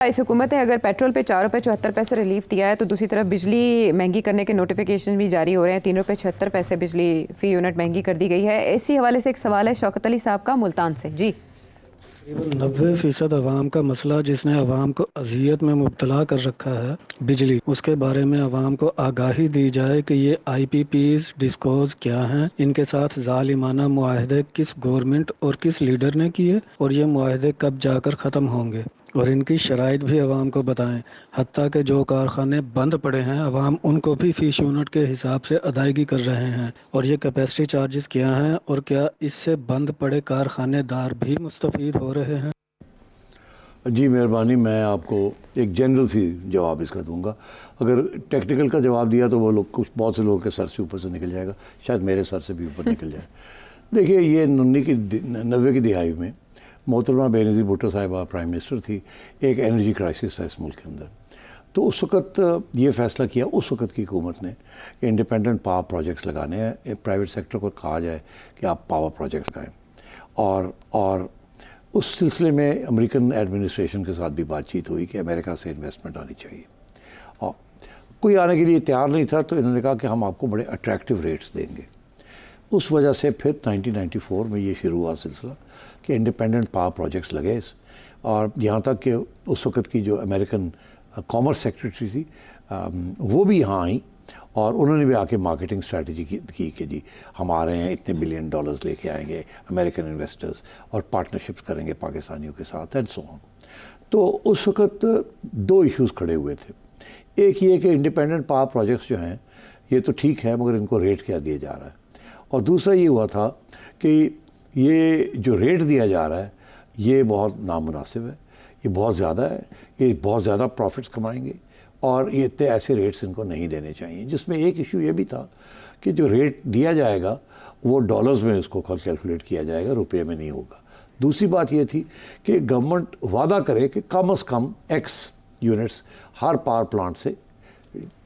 इस हुकूमत ने अगर पेट्रोल पे 4 रुपये 74 रिलीफ दिया है तो दूसरी तरफ बिजली महंगी करने के नोटिफिकेशन भी जारी हो रहे हैं। 3 रुपये 76 बिजली फ़ी यूनिट महंगी कर दी गई है। इसी हवाले से एक सवाल है शौकत अली साहब का मुल्तान से। जी, तकरीबन 90% अवाम का मसला जिसने अवाम को अजियत में मुब्तला कर रखा है बिजली, उसके बारे में अवाम को आगाही दी जाए कि ये IPPs डिस्कोज क्या हैं, इनके साथ जालिमाना मुआहदे किस गवर्नमेंट और किस लीडर ने किए और ये मुआहदे कब जाकर ख़त्म होंगे, और इनकी शराइत भी अवाम को बताएं। हत्ता कि जो कारखाने बंद पड़े हैं अवाम उनको भी फ़ीस यूनिट के हिसाब से अदायगी कर रहे हैं, और ये कैपेसिटी चार्जेस क्या हैं और क्या इससे बंद पड़े कारखानेदार भी मुस्तफ़ीद हो रहे हैं। जी मेहरबानी, मैं आपको एक जनरल सी जवाब इसका दूंगा। अगर टेक्निकल का जवाब दिया तो वो लोग कुछ बहुत से लोगों के सर से ऊपर से निकल जाएगा, शायद मेरे सर से भी ऊपर निकल जाए। देखिए, ये 90 की दिहाई में मोहतरमा बेनज़ीर भुट्टो साहिबा प्राइम मिनिस्टर थी। एक एनर्जी क्राइसिस था इस मुल्क के अंदर, तो उस वक़्त ये फ़ैसला किया उस वक़्त की हुकूमत ने कि इंडिपेंडेंट पावर प्रोजेक्ट्स लगाने हैं। प्राइवेट सेक्टर को कहा जाए कि आप पावर प्रोजेक्ट्स लगाएँ, और उस सिलसिले में अमेरिकन एडमिनिस्ट्रेशन के साथ भी बातचीत हुई कि अमेरिका से इन्वेस्टमेंट आनी चाहिए, और कोई आने के लिए तैयार नहीं था। तो इन्होंने कहा कि हम आपको बड़े अट्रैक्टिव रेट्स देंगे। उस वजह से फिर 1994 में ये शुरू हुआ सिलसिला कि इंडिपेंडेंट पावर प्रोजेक्ट्स लगे और यहाँ तक कि उस वक़्त की जो अमेरिकन कॉमर्स सेक्रेटरी थी वो भी यहाँ आई और उन्होंने भी आके मार्केटिंग स्ट्रेटजी की कि जी हम आ रहे हैं, इतने बिलियन डॉलर्स लेके आएंगे अमेरिकन इन्वेस्टर्स और पार्टनरशिप्स करेंगे पाकिस्तानियों के साथ एंड सो ऑन। तो उस वक़्त दो इश्यूज़ खड़े हुए थे। एक ये कि इंडिपेंडेंट पावर प्रोजेक्ट्स जो हैं ये तो ठीक है, मगर इनको रेट क्या दिया जा रहा है, और दूसरा ये हुआ था कि ये जो रेट दिया जा रहा है ये बहुत नामुनासिब है, ये बहुत ज़्यादा है, ये बहुत ज़्यादा प्रॉफिट्स कमाएंगे और ये इतने ऐसे रेट्स इनको नहीं देने चाहिए। जिसमें एक इशू ये भी था कि जो रेट दिया जाएगा वो डॉलर्स में इसको कैलकुलेट किया जाएगा, रुपये में नहीं होगा। दूसरी बात ये थी कि गवर्नमेंट वादा करे कि कम से कम X यूनिट्स हर पावर प्लांट से,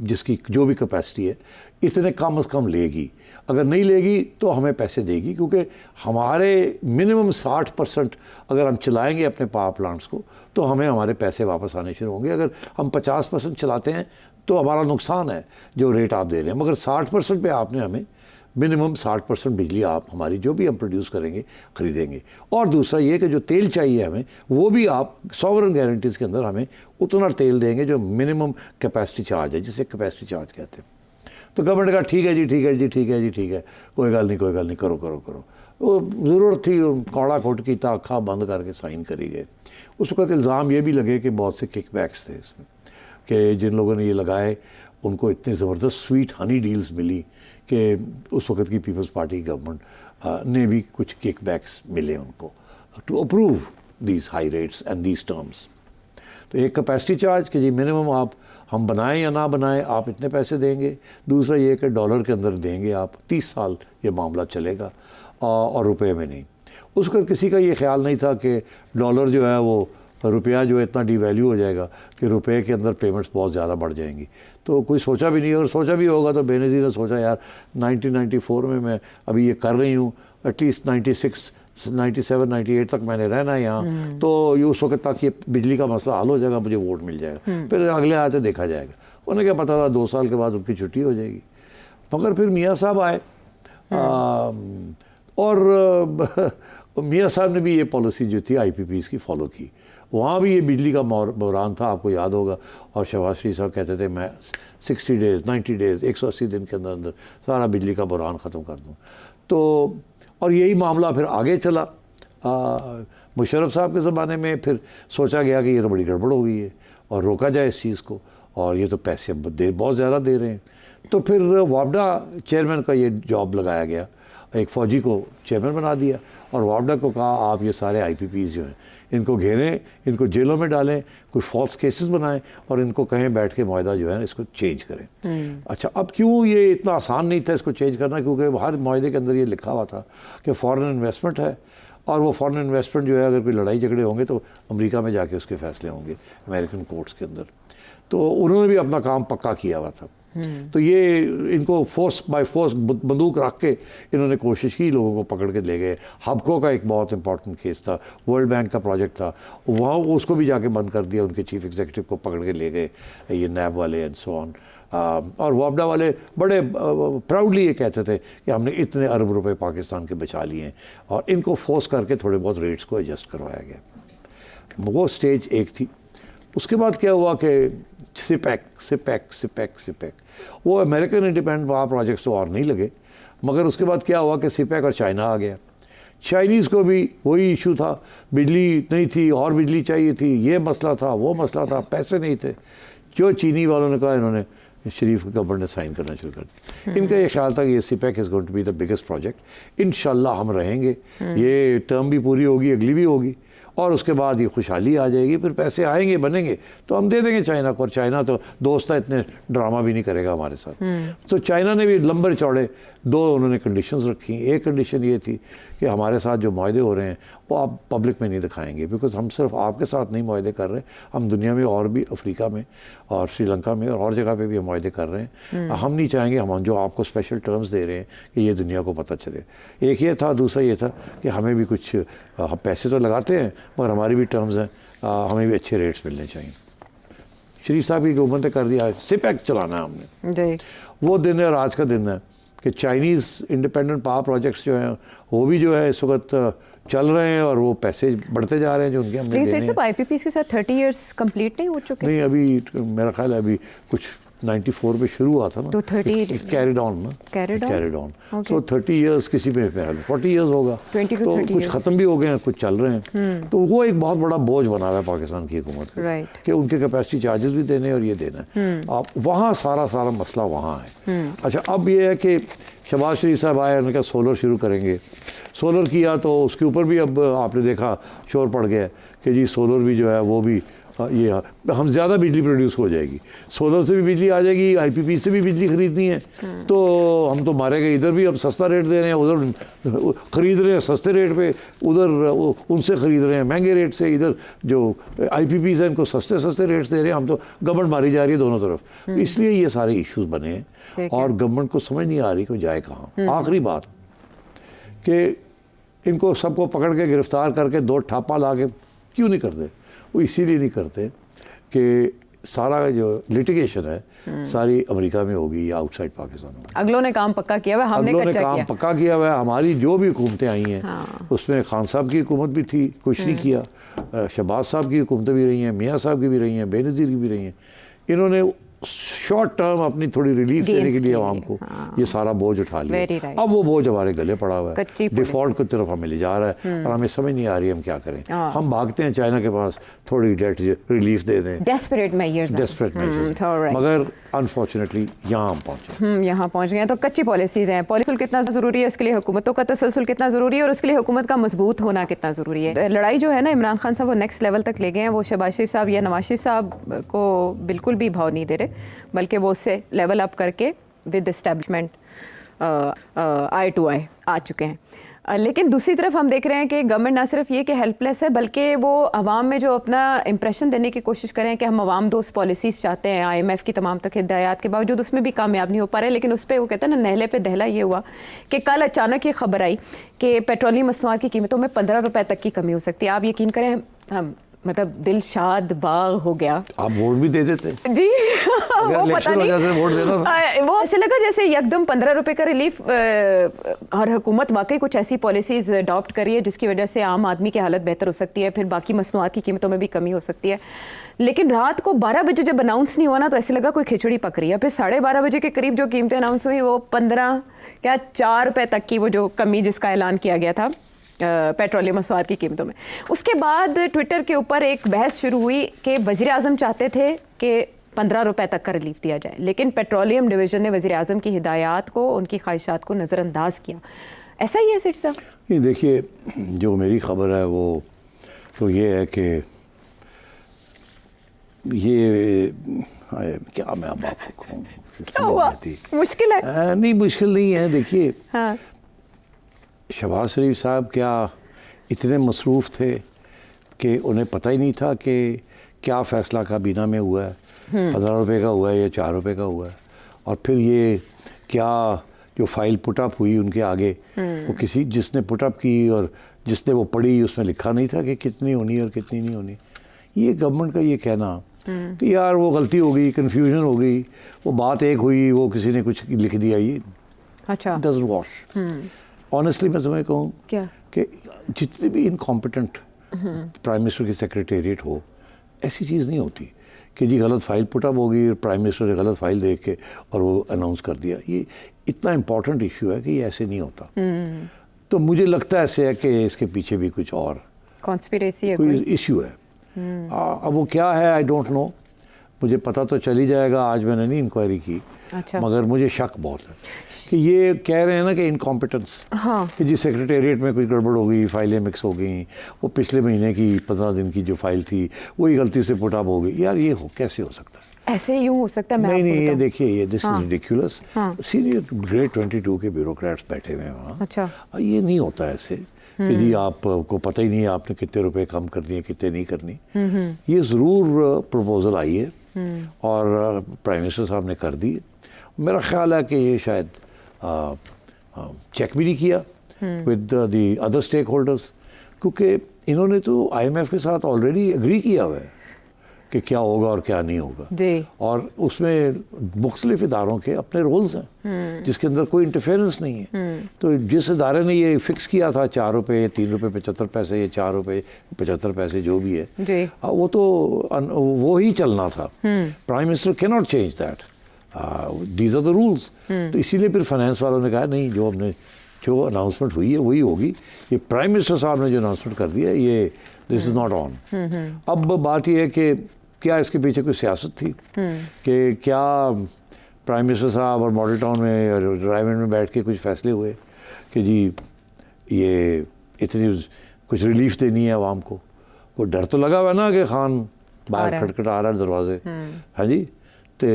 जिसकी जो भी कैपेसिटी है, इतने कम से कम लेगी। अगर नहीं लेगी तो हमें पैसे देगी, क्योंकि हमारे मिनिमम 60% अगर हम चलाएंगे अपने पावर प्लांट्स को तो हमें हमारे पैसे वापस आने शुरू होंगे। अगर हम 50% चलाते हैं तो हमारा नुकसान है जो रेट आप दे रहे हैं, मगर 60% पे आपने हमें मिनिमम 60% बिजली आप हमारी जो भी हम प्रोड्यूस करेंगे ख़रीदेंगे। और दूसरा ये कि जो तेल चाहिए हमें वो भी आप सॉवरन गारंटीज़ के अंदर हमें उतना तेल देंगे जो मिनिमम कैपेसिटी चार्ज है, जिसे कैपेसिटी चार्ज कहते हैं। तो गवर्नमेंट का ठीक है जी, ठीक है जी, ठीक है जी, ठीक है, कोई गल नहीं, करो करो करो। वो ज़रूरत थी, कौड़ा खोट की अखा बंद करके साइन करी गए। उस वक़्त इल्ज़ाम ये भी लगे कि बहुत से किकबैक्स थे इसमें, कि जिन लोगों ने ये लगाए उनको इतने ज़बरदस्त स्वीट हनी डील्स मिली कि उस वक़्त की पीपल्स पार्टी गवर्नमेंट ने भी कुछ किकबैक्स मिले उनको to approve these high rates and these terms. तो एक कैपेसिटी चार्ज कि जी मिनिमम आप हम बनाएं या ना बनाएं आप इतने पैसे देंगे। दूसरा ये कि डॉलर के अंदर देंगे आप, 30 साल ये मामला चलेगा और रुपए में नहीं। उस वक्त किसी का ये ख्याल नहीं था कि डॉलर जो है वो रुपया जो है इतना डिवैल्यू हो जाएगा कि रुपए के अंदर पेमेंट्स बहुत ज़्यादा बढ़ जाएंगी। तो कोई सोचा भी नहीं, और सोचा भी होगा तो बेनज़ीर ने सोचा यार 1994 में मैं अभी ये कर रही हूँ, एटलीस्ट 96 97 98 तक मैंने रहना है यहाँ, तो ये उस वक्त तक ये बिजली का मसला हल हो जाएगा, मुझे वोट मिल जाएगा, फिर अगले आते देखा जाएगा। उन्हें क्या पता था 2 साल के बाद उनकी छुट्टी हो जाएगी। मगर फिर मियाँ साहब आए और मियाँ साहब ने भी ये पॉलिसी जो थी IPPs की फॉलो की। वहाँ भी ये बिजली का बहरान था, आपको याद होगा, और शहबाज शरीफ साहब कहते थे मैं 60 डेज़ 90 डेज़ 180 दिन के अंदर अंदर सारा बिजली का बहरान ख़त्म कर दूँ। तो और यही मामला फिर आगे चला। मुशर्रफ साहब के ज़माने में फिर सोचा गया कि ये तो बड़ी गड़बड़ हो गई है और रोका जाए इस चीज़ को, और ये तो पैसे बहुत ज़्यादा दे रहे हैं। तो फिर वापडा चेयरमैन का ये जॉब लगाया गया, एक फ़ौजी को चेयरमैन बना दिया, और वापडा को कहा आप ये सारे IPPs जो हैं इनको घेरें, इनको जेलों में डालें, कुछ फॉल्स केसेस बनाएं और इनको कहें बैठ के मुआहदा जो है ना इसको चेंज करें। अच्छा, अब क्यों ये इतना आसान नहीं था इसको चेंज करना, क्योंकि हर मुआहदे के अंदर ये लिखा हुआ था कि फ़ॉरेन इन्वेस्टमेंट है, और वो फॉरेन इन्वेस्टमेंट जो है अगर कोई लड़ाई झगड़े होंगे तो अमेरिका में जाके उसके फ़ैसले होंगे अमेरिकन कोर्ट्स के अंदर। तो उन्होंने भी अपना काम पक्का किया हुआ था। तो ये इनको फोर्स बाय फोर्स बंदूक रख के इन्होंने कोशिश की, लोगों को पकड़ के ले गए। हबको का एक बहुत इंपॉर्टेंट केस था, वर्ल्ड बैंक का प्रोजेक्ट था, वहाँ उसको भी जाके बंद कर दिया, उनके चीफ एग्जीक्यूटिव को पकड़ के ले गए ये नैब वाले एंड सो ऑन। और वापडा वाले बड़े प्राउडली ये कहते थे कि हमने इतने अरब रुपए पाकिस्तान के बचा लिए हैं, और इनको फोर्स करके थोड़े बहुत रेट्स को एडजस्ट करवाया गया। वो स्टेज एक थी। उसके बाद क्या हुआ कि सिपेक वो अमेरिकन इंडिपेंडेंट पावर प्रोजेक्ट्स तो और नहीं लगे, मगर उसके बाद क्या हुआ कि सिपेक और चाइना आ गया। चाइनीज़ को भी वही इशू था, बिजली नहीं थी और बिजली चाहिए थी, ये मसला था, वो मसला था, पैसे नहीं थे। जो चीनी वालों ने कहा, इन्होंने शरीफ गवर्नमेंट ने साइन करना शुरू कर दिया। इनका ये ख्याल था कि ये CPEC is going to be the biggest project, इंशाल्लाह हम रहेंगे, ये टर्म भी पूरी होगी, अगली भी होगी, और उसके बाद ये खुशहाली आ जाएगी, फिर पैसे आएंगे बनेंगे तो हम दे देंगे चाइना को। और चाइना तो दोस्त है, इतने ड्रामा भी नहीं करेगा हमारे साथ। तो चाइना ने भी लंबे चौड़े दो उन्होंने कंडीशंस रखी। एक कंडीशन ये थी कि हमारे साथ जो मुआहदे हो रहे हैं वो आप पब्लिक में नहीं दिखाएंगे, बिकॉज हम सिर्फ आपके साथ नहीं मुआहदे कर रहे, हम दुनिया में और भी, अफ्रीका में और श्रीलंका में और जगह पे भी हम मुआहदे कर रहे हैं। हम नहीं चाहेंगे हम जो आपको स्पेशल टर्म्स दे रहे हैं कि ये दुनिया को पता चले। एक ये था, दूसरा ये था कि हमें भी कुछ, हम पैसे तो लगाते हैं मगर हमारी भी टर्म्स हैं, हमें भी अच्छे रेट्स मिलने चाहिए। शरीफ साहब की हुकूमत ने कर दिया, सिपेक चलाना है हमने जी। वो दिन है और आज का दिन है कि चाइनीज़ इंडिपेंडेंट पावर प्रोजेक्ट्स जो हैं वो भी जो है इस वक्त चल रहे हैं, और वो पैसे बढ़ते जा रहे हैं जो उनके हमने देने हैं। आईपीपीएस के साथ 30 इयर्स कंप्लीट नहीं हो चुके? नहीं, अभी मेरा ख्याल है अभी कुछ 94 में शुरू हुआ था ना, तो 30 कैरिड ऑन ना, कैरिड ऑन। सो 30 इयर्स किसी पे 40 इयर्स होगा, 20 to 30 कुछ ख़त्म भी हो गए हैं, कुछ चल रहे हैं। तो वो एक बहुत बड़ा बोझ बना हुआ है पाकिस्तान की हुकूमत को कि उनके कैपेसिटी चार्जेस भी देने और ये देना है। आप वहाँ सारा मसला वहाँ है। अच्छा, अब ये है कि शहबाज शरीफ साहब आए, उन्होंने कहा सोलर शुरू करेंगे। सोलर किया तो उसके ऊपर भी अब आपने देखा शोर पड़ गया कि जी सोलर भी जो है वो भी ये हम ज़्यादा बिजली प्रोड्यूस हो जाएगी, सोलर से भी बिजली आ जाएगी, आईपीपी से भी बिजली खरीदनी है, तो हम तो मारे गए। इधर भी अब सस्ता रेट दे रहे हैं, उधर ख़रीद रहे हैं सस्ते रेट पे, उधर उनसे ख़रीद रहे हैं महंगे रेट से, इधर जो आईपीपी है इनको सस्ते रेट्स दे रहे हैं। हम तो गवर्नमेंट मारी जा रही है दोनों तरफ। इसलिए ये सारे इश्यूज बने हैं और गवर्नमेंट को समझ नहीं आ रही कि जाए कहाँ। आखिरी बात कि इनको सबको पकड़ के गिरफ्तार करके 2 ठापा ला के क्यों नहीं करते? वो इसीलिए नहीं करते कि सारा जो लिटिगेशन है सारी अमेरिका में होगी या आउटसाइड पाकिस्तान होगी। अगलों ने काम पक्का किया हुआ है, हमने कच्चा किया। काम पक्का किया हुआ है। हमारी जो भी हुकूमतें आई हैं उसमें खान साहब की हुकूमत भी थी, कुछ नहीं किया। शहबाज साहब की हुकूमतें भी रही हैं, मियाँ साहब की भी रही हैं, बेनज़ीर की भी रही हैं। इन्होंने शॉर्ट टर्म अपनी थोड़ी रिलीफ देने के लिए आवाम को ये सारा बोझ उठा लिया। अब वो बोझ हमारे गले पड़ा हुआ है, डिफॉल्ट की तरफ हमें ले जा रहा है और हमें समझ नहीं आ रही हम क्या करें। हम भागते हैं चाइना के पास, थोड़ी डेट रिलीफ दे दें, डेस्परेट मेजर्स, मगर अनफॉर्चुनेटली यहाँ हम पहुँचे, यहाँ पहुँच गए हैं। तो कच्ची पॉलिसीज़ हैं, पॉलिसी कितना ज़रूरी है, उसके लिए हुकूमतों का तसलसल कितना ज़रूरी है और उसके लिए हुकूमत का मजबूत होना कितना ज़रूरी है। लड़ाई जो है ना इमरान खान साहब वो नेक्स्ट लेवल तक ले गए हैं। वो शहबाज शरीफ साहब या नवाज शरीफ साहब को बिल्कुल भी भाव नहीं दे रहे, बल्कि वो उससे लेवल अप करके विद एस्टेब्लिशमेंट आई टू आई आ चुके हैं। लेकिन दूसरी तरफ हम देख रहे हैं कि गवर्नमेंट ना सिर्फ ये कि हेल्पलेस है, बल्कि वो आवाम में जो अपना इंप्रेशन देने की कोशिश करें कि हम आवाम दोस्त पॉलिसीज़ चाहते हैं, IMF की तमाम तक हिदायत के बावजूद उसमें भी कामयाब नहीं हो पा रहे। लेकिन उस पर वो कहते हैं ना, नहले पे दहला ये हुआ कि कल अचानक ये खबर आई कि पेट्रोलियम मसनूआत की कीमतों में 15 रुपये तक की कमी हो सकती है। आप यकीन करें, हम मतलब दिल शाद बाग हो गया। आप वोट भी दे देते जी वो पता नहीं, वोट देना था। वो ऐसे लगा जैसे एकदम 15 रुपए का रिलीफ, और हुकूमत वाकई कुछ ऐसी पॉलिसीज अडॉप्ट करी है जिसकी वजह से आम आदमी की हालत बेहतर हो सकती है, फिर बाकी मसनूआत की कीमतों में भी कमी हो सकती है। लेकिन रात को 12 बजे जब अनाउंस नहीं हुआ ना, तो ऐसे लगा कोई खिचड़ी पक रही है। फिर 12:30 बजे के करीब जो कीमतें अनाउंस हुई वो 4 रुपए तक की वो जो कमी जिसका ऐलान किया गया था पेट्रोलियम मसनूआत की कीमतों में। उसके बाद ट्विटर के ऊपर एक बहस शुरू हुई कि वज़ीर आज़म चाहते थे कि 15 रुपए तक का रिलीफ दिया जाए, लेकिन पेट्रोलियम डिवीज़न ने वज़ीर आज़म की हिदायत को, उनकी ख्वाहिशात को नज़रअंदाज किया। ऐसा ही है सेठ साहब? नहीं, देखिए, जो मेरी खबर है वो तो ये है कि ये क्या मैं अब आपको कहूँ, मुश्किल है? नहीं, मुश्किल नहीं है। देखिए, हाँ, शहबाज शरीफ साहब क्या इतने मसरूफ़ थे कि उन्हें पता ही नहीं था कि क्या फ़ैसला काबीना में हुआ है, 15 रुपये का हुआ है या 4 रुपये का हुआ है। और फिर ये क्या जो फाइल पुटअप हुई उनके आगे, वो किसी जिसने पुटअप की और जिसने वो पढ़ी उसमें लिखा नहीं था कि कितनी होनी और कितनी नहीं होनी। ये गवर्नमेंट का ये कहना कि यार वो गलती हो गई, कन्फ्यूजन हो गई, वो बात एक हुई, वो किसी ने कुछ लिख दिया, ये अच्छा डजंट वॉश। ऑनेस्टली मैं तुम्हें कहूँ क्या कि जितने भी इनकॉम्पिटेंट प्राइम मिनिस्टर की सेक्रेटेरिएट हो, ऐसी चीज़ नहीं होती कि जी गलत फाइल पुटअप होगी और प्राइम मिनिस्टर ने गलत फाइल देख के और वो अनाउंस कर दिया। ये इतना इम्पॉर्टेंट इशू है कि ये ऐसे नहीं होता। तो मुझे लगता है ऐसे है कि इसके पीछे भी कुछ और कॉन्स्पिरेसी है कोई कोई? इशू है। अब वो क्या है आई डोंट नो, मुझे पता तो चल ही जाएगा। आज मैंने नहीं इंक्वायरी की, अच्छा मगर मुझे शक बहुत है कि ये कह रहे हैं ना कि इनकॉम्पिटेंस, हाँ कि जी सेक्रेटेरिएट में कुछ गड़बड़ हो गई, फाइलें मिक्स हो गई, वो पिछले महीने की 15 दिन की जो फाइल थी वही गलती से पुटअप हो गई। यार ये हो कैसे हो सकता है? ऐसे यूं हो सकता है? मैं नहीं आपको नहीं, ये बताऊं। देखिए, ये दिस इज रिडिकुलस। हाँ। सीनियर ग्रेड 22 के ब्यूरोक्रेट्स बैठे हुए हैं वहाँ। अच्छा ये नहीं होता ऐसे कि जी आपको पता ही नहीं है आपने कितने रुपए कम करनी है, कितने नहीं करनी। ये ज़रूर प्रपोजल आई है और प्राइम मिनिस्टर साहब ने कर दी। मेरा ख्याल है कि ये शायद चेक भी नहीं किया with the other stakeholders, क्योंकि इन्होंने तो IMF के साथ ऑलरेडी एग्री किया हुआ है कि क्या होगा और क्या नहीं होगा। जी और उसमें मुख्तलिफ इदारों के अपने रोल्स हैं जिसके अंदर कोई इंटरफेरेंस नहीं है। तो जिस इदारे ने ये फिक्स किया था 4 रुपये, 3 रुपये 75 पैसे, ये 4 रुपये 75 पैसे जो भी है, जी वो तो वो ही चलना था। Prime minister can not change that, these are the rules. तो इसीलिए फिर फाइनेंस वालों ने कहा नहीं, जो अनाउंसमेंट हुई है वही होगी। ये प्राइम मिनिस्टर साहब ने जो अनाउंसमेंट कर दिया ये दिस इज़ नॉट ऑन। अब बात ये है कि क्या इसके पीछे कोई सियासत थी कि क्या प्राइम मिनिस्टर साहब और मॉडल टाउन में और ड्राइवेंट में बैठ के कुछ फैसले हुए कि जी ये इतनी कुछ रिलीफ देनी है आवाम को? कोई डर तो लगा हुआ है ना कि खान बाहर खटखटा रहा है दरवाजे, हाँ जी, तो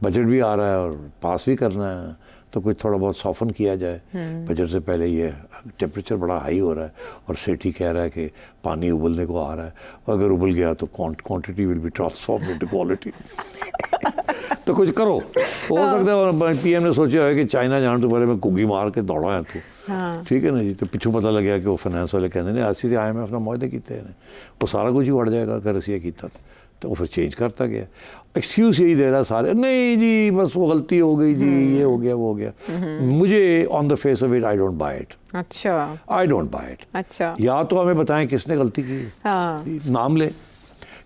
बजट भी आ रहा है और पास भी करना है, तो कुछ थोड़ा बहुत सॉफन किया जाए। बजट से पहले ये टेम्परेचर बड़ा हाई हो रहा है और सेठी कह रहा है कि पानी उबलने को आ रहा है, और अगर उबल गया तो quantity will be transform into quality. तो कुछ करो। हो सकता है PM ने सोचा है कि चाइना जाने तो पहले मैं कुगी मार के दौड़ा है तू, ठीक है ना जी। तो पिछू पता लग गया कि वो फाइनेंस वाले कहते हैं ऐसे IMF ने मुआहदे किए हैं, वो सारा कुछ ही बढ़ जाएगा अगर ऐसे किया तो वो फिर चेंज करता गया। एक्सक्यूज़ यही दे रहा सारे, नहीं जी बस वो गलती हो गई जी, ये हो गया वो हो गया। मुझे on the face of it I don't buy it. अच्छा आई डोंट बाय इट। अच्छा या तो हमें बताएं किसने गलती की, हाँ नाम लें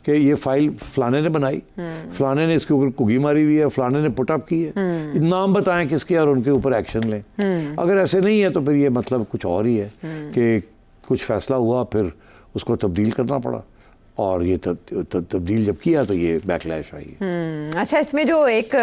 कि ये फाइल फलाने ने बनाई, फलाने ने इसके ऊपर कुगी मारी हुई है, फलाने ने पुटअप की है, नाम बताएं किसके और उनके ऊपर एक्शन लें। अगर ऐसे नहीं है तो फिर ये मतलब कुछ और ही है कि कुछ फैसला हुआ फिर उसको तब्दील करना पड़ा, और ये तब्दील जब किया तो ये बैकलैश आई। अच्छा, इसमें जो एक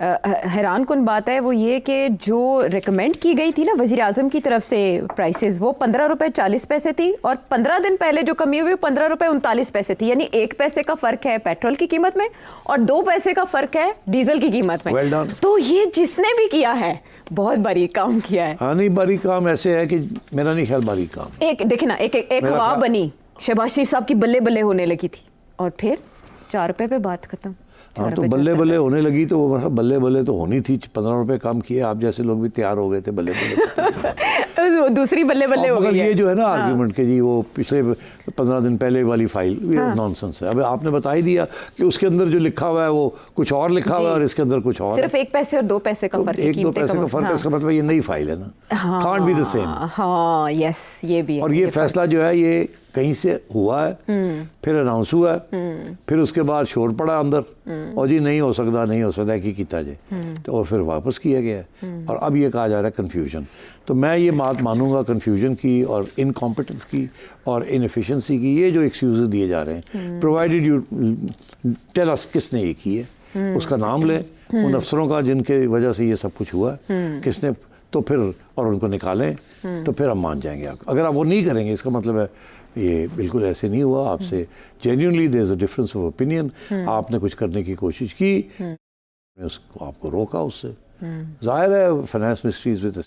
हैरान कुन बात है वो ये कि जो रिकमेंड की गई थी ना वज़ीर आज़म की तरफ से प्राइसेस, वो 15 रुपये 40 पैसे थी, और 15 दिन पहले जो कमी हुई वो 15 रुपये 39 पैसे थी। यानी 1 पैसे का फ़र्क है पेट्रोल की कीमत में और 2 पैसे का फ़र्क है डीजल की कीमत में। Well done. तो ये जिसने भी किया है बहुत बारीक काम किया है। हाँ नहीं, बारीक काम ऐसे है कि मेरा नहीं ख्याल बारीक काम। एक देखिए ना, एक हवा बनी, शहबाज शरीफ साहब की बल्ले बल्ले होने लगी थी और फिर 4 रुपये पे बात खत्म। हाँ तो बल्ले बल्ले होने लगी तो वो बल्ले बल्ले तो होनी थी। 15 रुपए कम किए, आप जैसे लोग भी तैयार हो गए थे बल्ले बल्ले। दूसरी बल्ले बल्ले हो मगर गई ये जो है ना हाँ। आर्ग्यूमेंट के जी वो पिछले 15 दिन पहले वाली फाइल ये नॉनसेंस है। अब आपने बता ही दिया कि उसके अंदर जो लिखा हुआ है वो कुछ और लिखा हुआ है और इसके अंदर कुछ और सिर्फ 1 पैसे और 2 पैसे का फर्क है। 1-2 पैसे का फर्क है, इसका मतलब ये नई फाइल है ना, कांट बी द सेम। हाँ यस, ये भी है। और ये फैसला जो है ये कहीं से हुआ है, फिर अनाउंस हुआ है, फिर उसके बाद शोर पड़ा अंदर और जी नहीं हो सकता कि किया जाए, तो और फिर वापस किया गया और अब ये कहा जा रहा है कन्फ्यूजन। तो मैं ये बात मानूंगा कन्फ्यूजन की और इनकॉम्पिटेंस की और इनएफिशिएंसी की। ये जो एक्सक्यूजेस दिए जा रहे हैं, प्रोवाइडेड यू टेल अस किसने ये की है, उसका नाम लें, उन अफसरों का जिनके वजह से ये सब कुछ हुआ किसने, तो फिर और उनको निकालें, तो फिर हम मान जाएंगे। आप अगर आप वो नहीं करेंगे इसका मतलब है ये बिल्कुल ऐसे नहीं हुआ। आपसे genuinely there is a difference of opinion, आपने कुछ करने की कोशिश की, उसको आपको रोका उससे। जाहिर है फाइनेंस मिनिस्ट्री इज विद